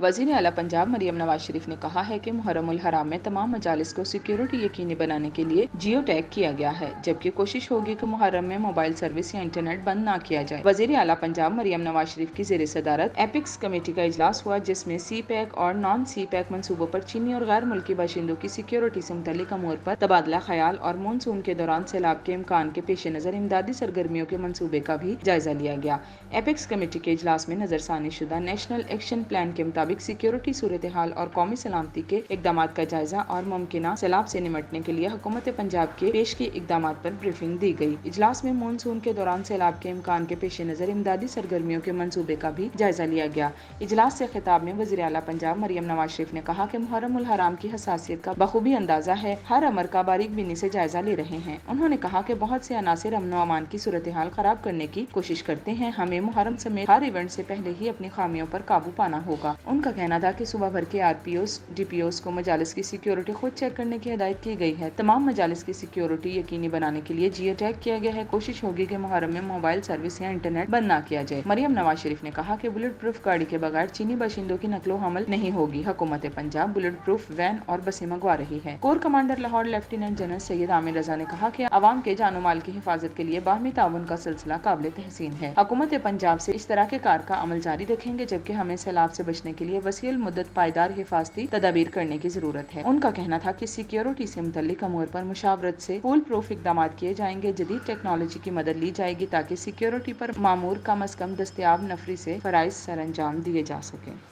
वज़ीर आला पंजाब मरियम नवाज शरीफ ने कहा है कि मुहर्रम उल हराम में तमाम मजालिस को सिक्योरिटी यकीनी बनाने के लिए जियो टैग किया गया है, जबकि कोशिश होगी कि मुहर्रम में मोबाइल सर्विस या इंटरनेट बंद ना किया जाए। वज़ीर आला पंजाब मरियम नवाज शरीफ की ज़ेर सदारत एपिक्स कमेटी का इजलास हुआ, जिसमें सी पैक और नॉन सी पैक मंसूबों पर चीनी और गैर मुल्की बाशिंदों की सिक्योरिटी से मुतल्लिक अमूर पर तबादला ख्याल और मानसून के दौरान सैलाब के इम्कान के पेश नज़र इमदादी सरगर्मियों के मंसूबे का भी जायजा लिया गया। एपिक्स कमेटी के इजलास में नजरसानी शुदा नेशनल एक्शन प्लान के मुताबिक सिक्योरिटी सूरत हाल और कौमी सलामती के इकदाम का जायजा और मुमकिन सैलाब से निमटने के लिए हुकूमत पंजाब के पेश किए इकदाम पर ब्रीफिंग दी गई। इजलास में मानसून के दौरान सैलाब के इम्कान के पेश नज़र इमदादी सरगर्मियों के मंसूबे का भी जायजा लिया गया। इजलास से खिताब में वज़ीर आला पंजाब मरियम नवाज शरीफ ने कहा कि मुहर्रम उल हराम की हसासियत का बखूबी अंदाजा है, हर अमर का बारीक बीनी से जायजा ले रहे हैं। उन्होंने कहा कि बहुत से अनासिर अमन व अमान की सूरत हाल खराब करने की कोशिश करते हैं, हमें मुहर्रम समेत हर इवेंट से पहले ही अपनी खामियों पर काबू पाना होगा। उनका कहना था कि सुबह भर के आरपीओस डीपीओस को मजालिस की सिक्योरिटी खुद चेक करने की हिदायत की गई है। तमाम मजालिस की सिक्योरिटी यकीनी बनाने के लिए जियो टैग किया गया है। कोशिश होगी कि मुहर्रम में मोबाइल सर्विस या इंटरनेट बंद ना किया जाए। मरियम नवाज शरीफ ने कहा कि बुलेट प्रूफ गाड़ी के बगैर चीनी बाशिंदों की नकलो हमल नहीं होगी। हुकूमत पंजाब बुलेट प्रूफ वैन और बसें मंगवा रही है। Core commander Lahore lieutenant general Syed Amir Raza ने कहा कि अवाम के जानो माल की हिफाजत के लिए बाहमी ताउन का सिलसिला काबिल तहसीन है। हुकूमत पंजाब से इस तरह के कार का अमल जारी रखेंगे, जबकि हमें सैलाब से बचने के लिए वसील मुद्दत पायदार हिफाजती तदाबीर करने की जरूरत है। उनका कहना था कि सिक्योरिटी से मुतल्लिक अमूर पर मुशावरत से फूल प्रूफ इकदाम किए जाएंगे। जदीद टेक्नोलॉजी की मदद ली जाएगी ताकि सिक्योरिटी पर मामूर कम अज कम दस्तयाब नफरी से फराइज सर अंजाम दिए जा सके।